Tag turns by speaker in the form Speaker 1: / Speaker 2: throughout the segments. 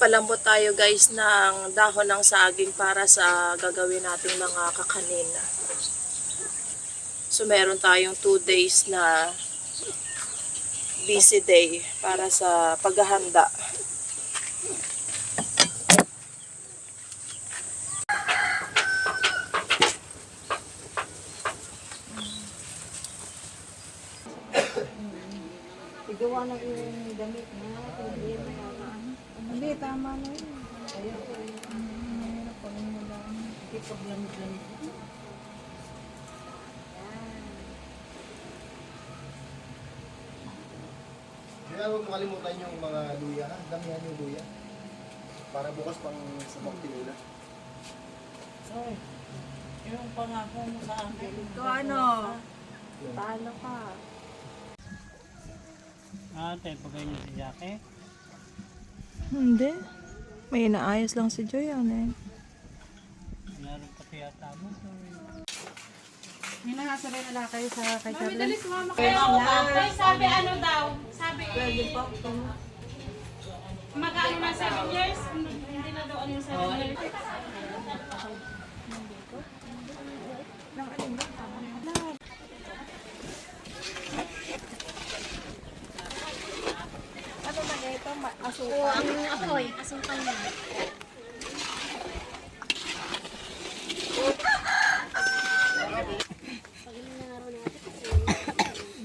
Speaker 1: Magpapalambot tayo guys ng dahon ng saging para sa gagawin nating mga kakanin. So meron tayong 2 days na busy day para sa paghahanda.
Speaker 2: Igawa na yung damit na. Hindi, tama na yun. Ayaw ko yun. Mahirap pa rin mo lang. Hindi paglamit-lamit.
Speaker 3: Kaya huwag makalimutan yung mga luya ha. Damihan yung luya. Para bukas pang sabang tinula.
Speaker 2: Ay, yung pangako mo sa akin.
Speaker 1: Ito ano? Paano ka?
Speaker 4: Ate, pagay niyo si Jackie.
Speaker 1: Hindi. May inaayos lang si Joyan eh.
Speaker 4: Meron pati yata mo.
Speaker 2: Hinahasa rin nila kayo sa kay Charlie.
Speaker 5: Dali, sumama kayo. Ay, sabi ano daw? Sabi, mag-ano na 7 years? Hindi na daw ano yung 7 years.
Speaker 1: Ano na ito? Asukal?
Speaker 5: Oo, ang apoy, asukal na.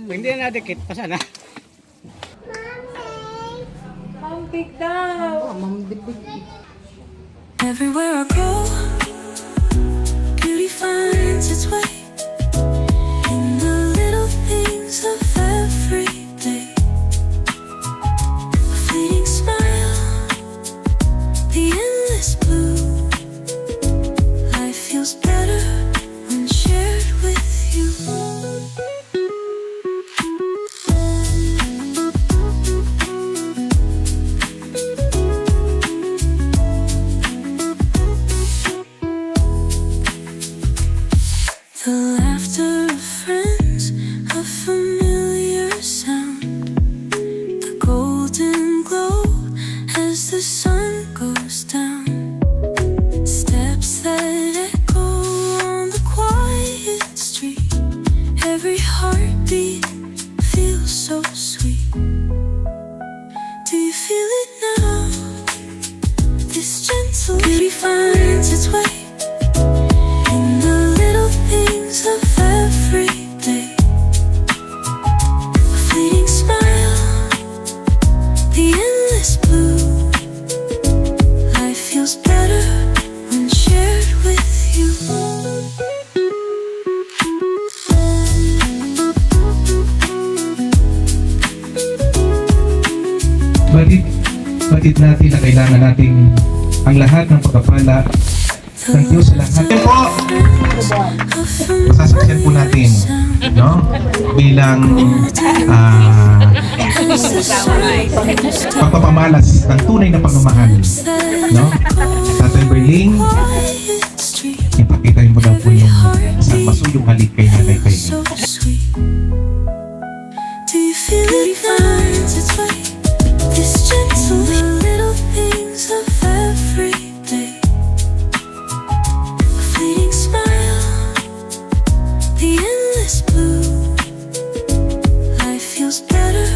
Speaker 4: Hindi na dikit, pasan na.
Speaker 2: Mampik daw.
Speaker 6: Everywhere I go, beauty finds its way in the little things of every day. A fleeting smile, the endless blue. Life feels better when shared with you. The laughter of friends, a familiar sound. The golden glow as the sun goes down. Steps that echo on the quiet street. Every heartbeat feels so sweet. Do you feel it now? This gentle beauty finds its way in the little things of every day. A fleeting smile, the endless blue. Life feels better when shared with you.
Speaker 7: Batid natin na kailangan nating ang lahat ng pagpapala ng Diyos sa lahat. Yan po, masasaksiyan po natin, no? Bilang pagpapamalas ng tunay na pagmamahal, no? Tatay Berling, ipakita mo daw po yung isang masuyong halik kay Nanay Berling.
Speaker 6: So sweet. Do you feel it finds its way? This gentle, the little things of every day. A fleeting smile, the endless blue. Life feels better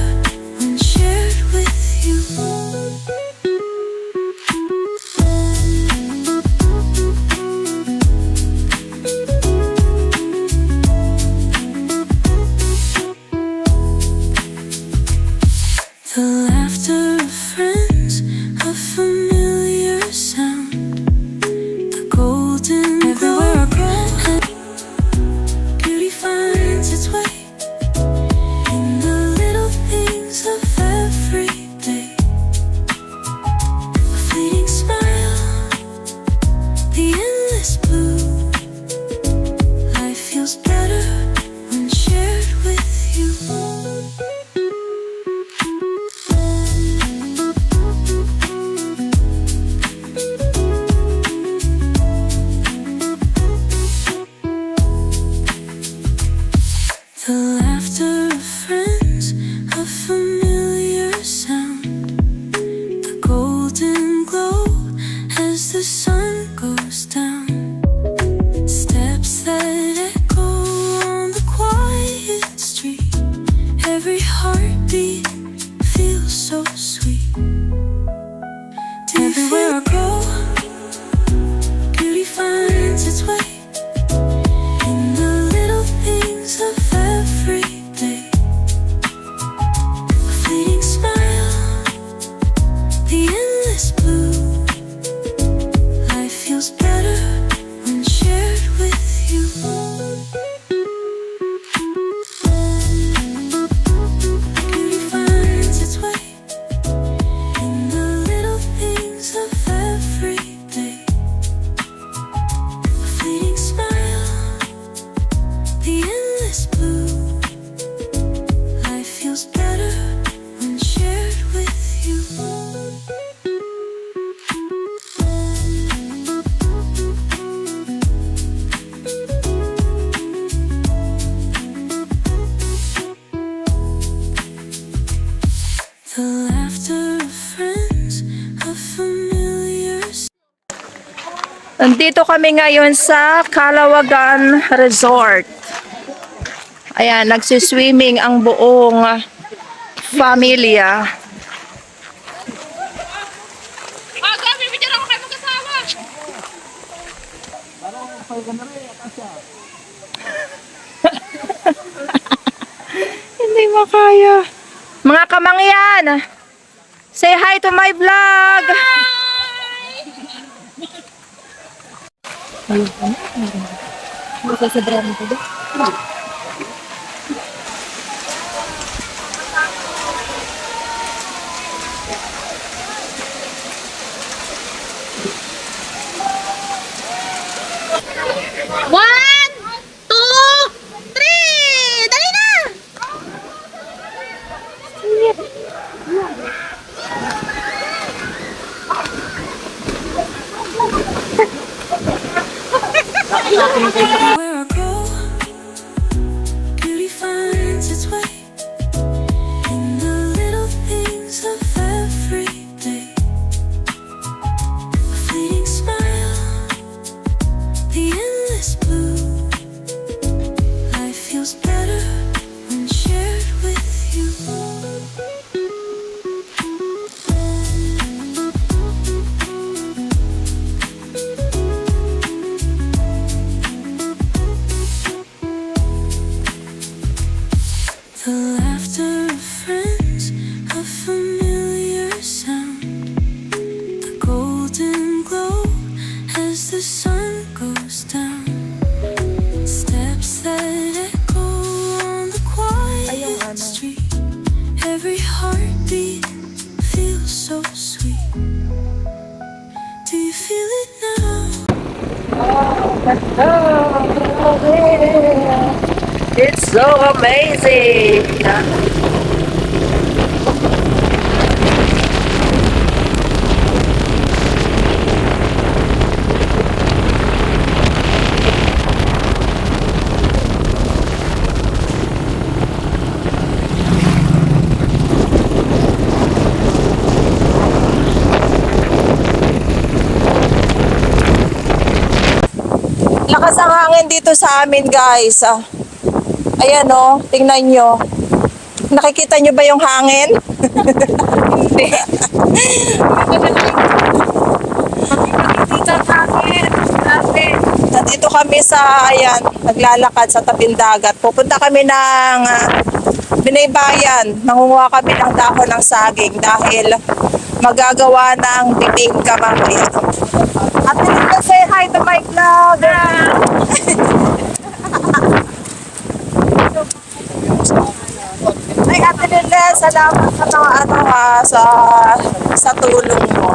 Speaker 6: when shared with you. The laughter of friends, a familiar sound. The golden everywhere I go, beauty finds its way in the little things of every day. A fleeting smile, the endless blue. Life feels better when shared with you. The laughter of friends, a familiar sound. The golden glow
Speaker 1: Nandito kami ngayon sa Calawagan Resort. Ayan, nagsiswimming ang buong pamilya. Hindi makaya. Mga kamangyan, say hi to my vlog.
Speaker 5: One, two, three! Dali na!
Speaker 6: Where I go, beauty finds its way in the little things of every day. A fleeting smile, the endless blue. Life feels better when shared with you. The laughter of friends, a familiar sound, the golden glow as the sun goes down, steps that echo on the quiet street, every heartbeat feels so sweet. Do you feel it now?
Speaker 1: It's so amazing. Lakas ang hangin dito sa amin, guys. Ayan o, tingnan nyo. Nakikita nyo ba yung hangin? Hindi. Nandito kami sa, ayan, naglalakad sa tabing dagat. Pupunta kami ng Binaybayan. Mangunguha kami ng dahon ng saging dahil magagawa ng bibingka mamaya. At let's say hi to my vlog. Ay, Ate Lile, salamat sa mga sa tulong mo.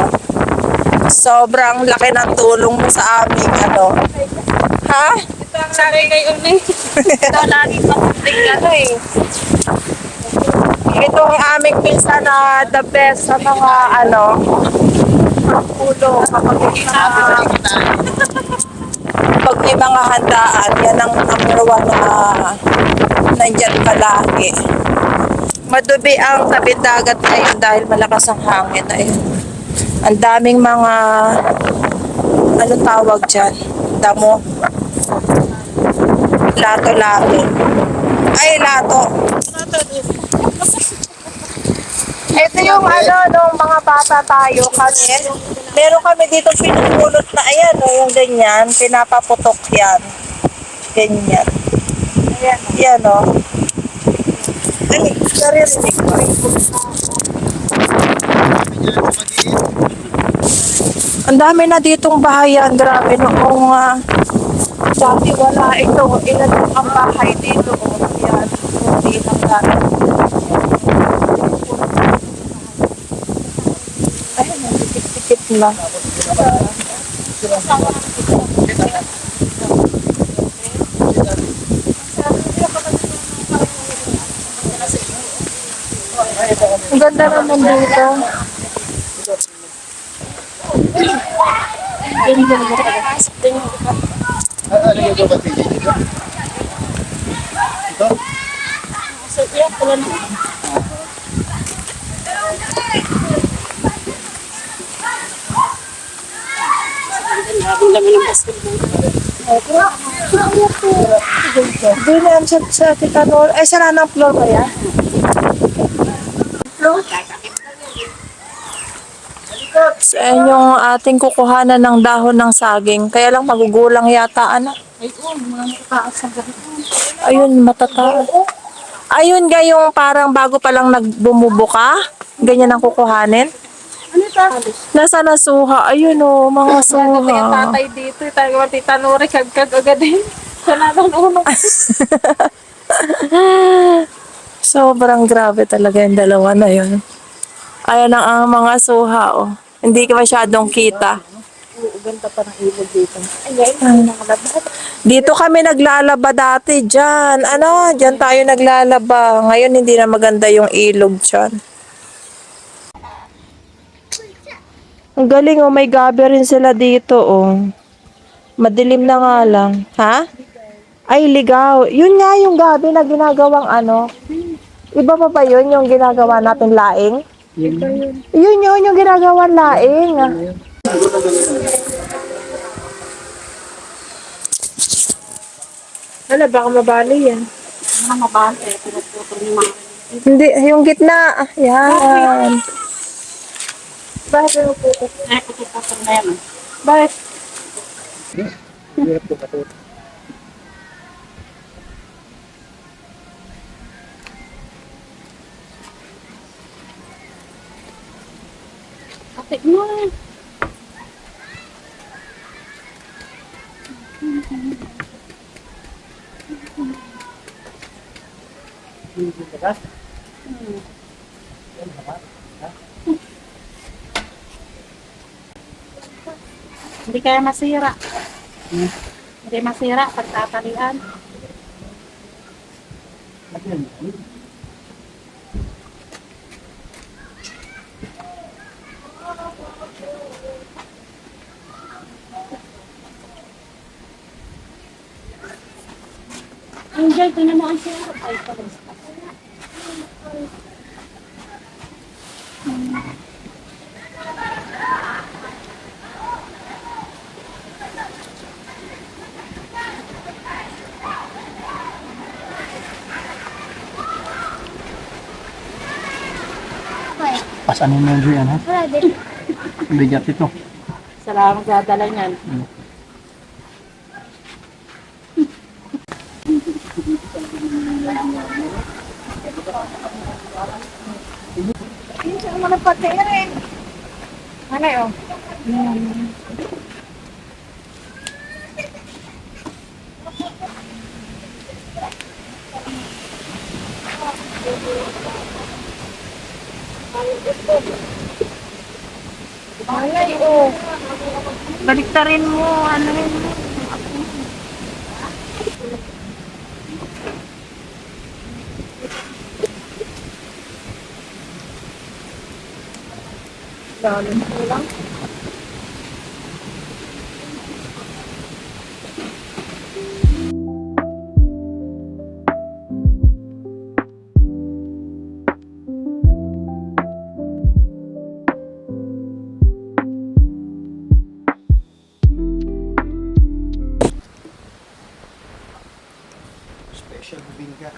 Speaker 1: Sobrang laki ng tulong mo sa amin, Ha?
Speaker 5: Sorry kay Umi. Ito lagi pa
Speaker 1: Ito ang aming pinsan na the best sa mga tulong pag may mga handaan. Yan ang number one na nandyan palagi. Madubi ang tabing dagat ngayon dahil malakas ang hangin. Ayun. Ang daming mga tawag dyan? Damo. Lato-lato. Ay, lato. Ito yung nung mga bata tayo kasi meron kami dito pinupulot na yung ganyan, pinapaputok yan. Ganyan. Yan Ay, naririnig ko. Ang dami na ditong bahayan, grabe noong dati wala ito. Ilan ang bahay dito. Yan, hindi lang dati. Ayun, nagtitip-tip na. Ang ganda naman dito.
Speaker 3: Ano yung ba dito? Ito?
Speaker 5: dami ng basketball.
Speaker 1: Doon yan sa Tita Nor. Ay, sara ng floor ba yan? So, ayan yung ating kukuhanan ng dahon ng saging. Kaya lang magugulang yata, ano?
Speaker 5: Ay, mga nakataas sa ganito.
Speaker 1: Ayun, matataas. Ayun ga yung parang bago pa lang nagbumubuka. Ganyan ang kukuhanin.
Speaker 5: Ano ito?
Speaker 1: Nasa nasuha. Ayun o, mga
Speaker 5: Ito yung
Speaker 1: suha.
Speaker 5: tatay dito. Tayo ang Tita Nori, kagkag agad din. Sana lang uno.
Speaker 1: Sobrang grabe talaga yung dalawa na yun. Ayan ang mga suha, oh. Hindi ka masyadong kita.
Speaker 5: Ganda pa ng ilog dito. Ay, ngayon, nakalabas.
Speaker 1: Dito kami naglalaba dati, dyan. Ano, dyan tayo naglalaba. Ngayon, hindi na maganda yung ilog dyan. Ang galing, oh. May gabi rin sila dito, oh. Madilim na nga lang. Ha? Ay, ligaw. Yun nga yung gabi na ginagawang ano. Iba pa ba yun yung ginagawa natin laing? Yun yung ginagawa laing. Hala, baka mabali yan.
Speaker 5: Ano mabante? Pinagputol ni mga.
Speaker 1: Hindi, yung gitna. Yan.
Speaker 5: Bakit pinagputol? Ay, putol na yan.
Speaker 1: Bakit?
Speaker 5: Ate mo. Hindi kaya masira. Hindi masira pag tatalian. Enjoy ko na mo ang sira. Ay, pala.
Speaker 4: Pasanin mo yung yan, ha? Bigat ito.
Speaker 5: Salamat dadala niyan.
Speaker 2: Yung mga patere. Ano yun? Malay, oh. Baliktarin mo, ano yun? Lalim ko lang.
Speaker 3: Special bibingka.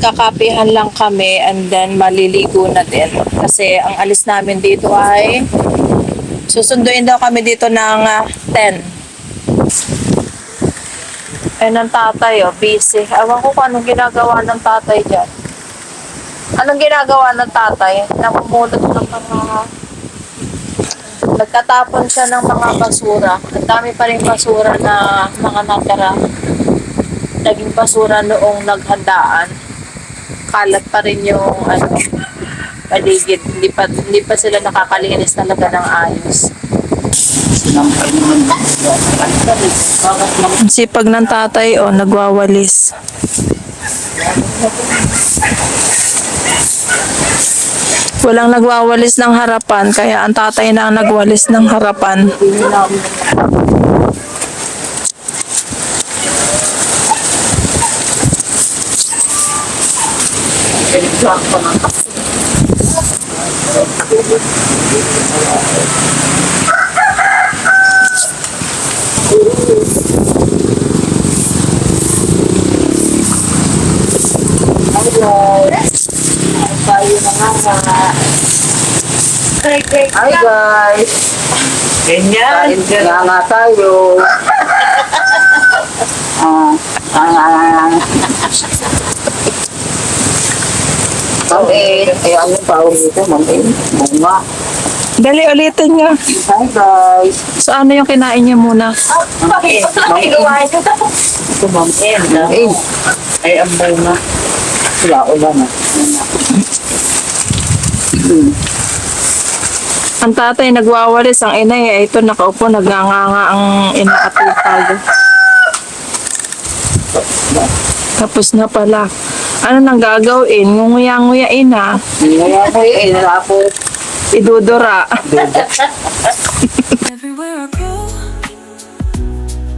Speaker 1: Kakapihan lang kami and then maliligo na din. Kasi ang alis namin dito ay susunduin daw kami dito ng 10. Ayun ang tatay, oh, busy. Ewan ko kung anong ginagawa ng tatay dyan. Anong ginagawa ng tatay? Namumulot ng mga... Nagtatapon siya ng mga basura. Ang dami pa rin basura na mga natira. Naging basura noong naghandaan. Kalat pa rin yung ano, paligid. Hindi pa sila nakakalinis talaga ng ayos. Sipag ng tatay, oh, nagwawalis. Walang nagwawalis ng harapan, kaya ang tatay na ang nagwalis ng harapan.
Speaker 2: Hi guys! Ganyan! Kaya nga tayo! Mami, ay ano pa ako dito, mami? Bunga.
Speaker 1: Dali, ulitin nga.
Speaker 2: Hi guys!
Speaker 1: So ano yung kinain niya muna?
Speaker 2: Mami, ito mami. Ay, ang bunga. Wala ko lang ah.
Speaker 1: Ang tatay nagwawalis, ang inay ay ito nakaupo, nagnganga ang ina at ipag. Tapos na pala. Ano nang gagawin? Nguya-nguyain na.
Speaker 2: Ngayon ko yun, nalapo.
Speaker 1: Idudura.
Speaker 6: Everywhere I go,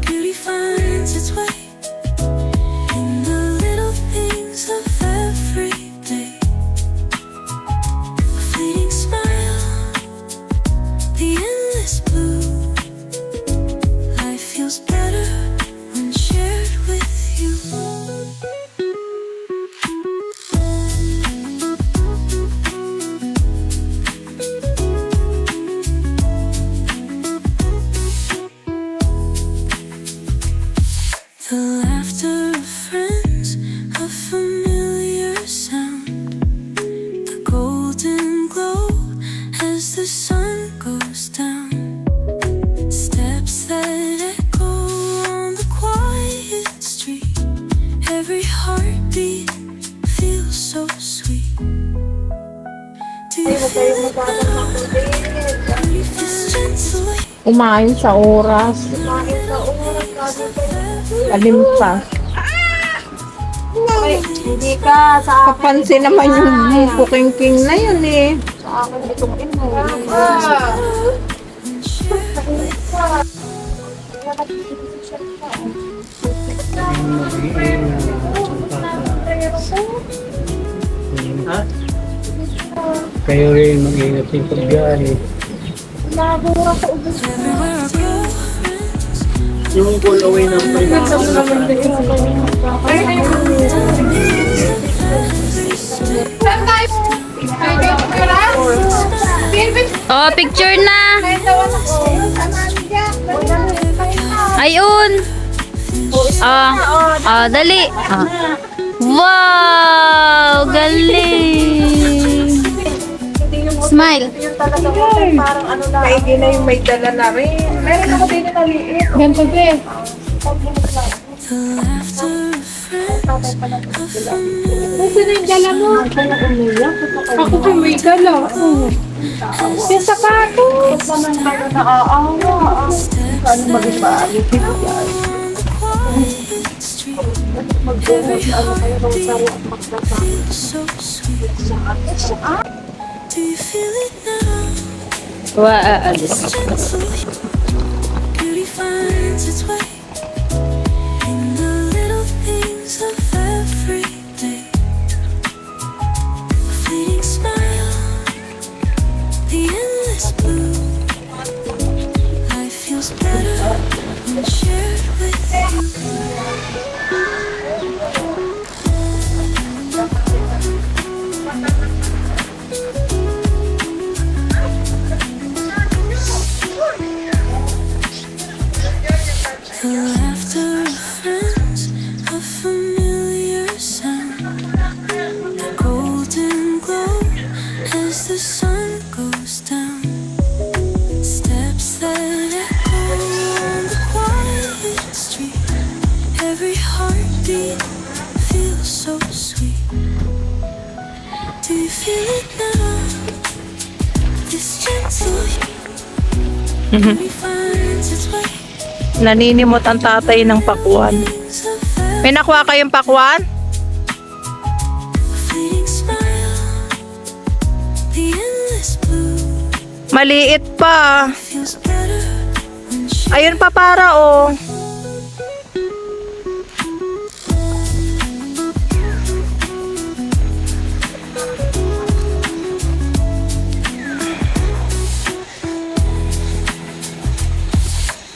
Speaker 6: beauty finds its way in the little things of every day. A fleeting smile, the endless blue. Life feels better when shared with you. The laughter of friends, a familiar sound. The golden glow as the sun goes down. Steps that echo on the quiet street. Every heartbeat feels so sweet. Do you feel it now? This gentle
Speaker 2: Kumain sa oras. Alimpa.
Speaker 5: Hindi ka sa
Speaker 2: Kapansin naman yung kuking-king na yun eh.
Speaker 4: Kayo rin mag-ingat yung pagbiyahe.
Speaker 6: everywhere I go.
Speaker 4: Yung call away ng
Speaker 8: Oh, picture na. Ayun. Dali. Wow, galing. Smile.
Speaker 2: Maigi na yung may dala na rin. Meron ako din na maliit. Ganto din.
Speaker 6: The laughter of friends, a familiar
Speaker 2: Kasi na yung dala mo. Ako din may dala. Yung sapatos. Ano mag-iba?
Speaker 6: on the quiet street. Every heartbeat feels so sweet. Do you feel it now? This gentle beauty finds its way in the little things of every day. A fleeting smile, the endless blue. Life feels better when shared with you. The laughter of friends, a familiar sound. The golden glow as the sun goes down. Steps that echo on the quiet street. Every heartbeat feels so sweet. Do you feel it now? This gentle beauty finds its way.
Speaker 1: Naninimot ang tatay ng pakwan. May nakuha kayong pakwan?
Speaker 6: Fleeting smile, the
Speaker 1: Maliit pa.
Speaker 6: feels better when she
Speaker 1: Ayun pa para oh.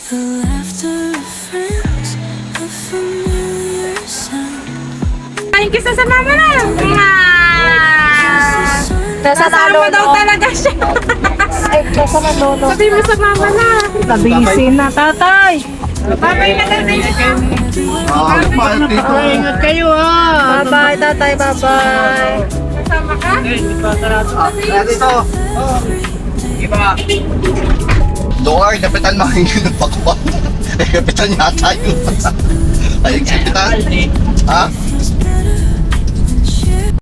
Speaker 6: the laughter of friends, a familiar sound.
Speaker 5: Ay, kisa sa mama na.
Speaker 1: Kasama
Speaker 5: daw talaga siya.
Speaker 1: Ay, kasama lolo.
Speaker 5: Sabi mo sa mama na.
Speaker 2: Busy na tatay.
Speaker 5: Babay na lang din.
Speaker 2: Ingat kayo ha.
Speaker 1: Bye-bye, tatay. Bye-bye.
Speaker 5: Kasama ka?
Speaker 3: Doon, kapitan makinig ng pakwan. Eh, kapitan yata yun. Ay, kapitan. Ha?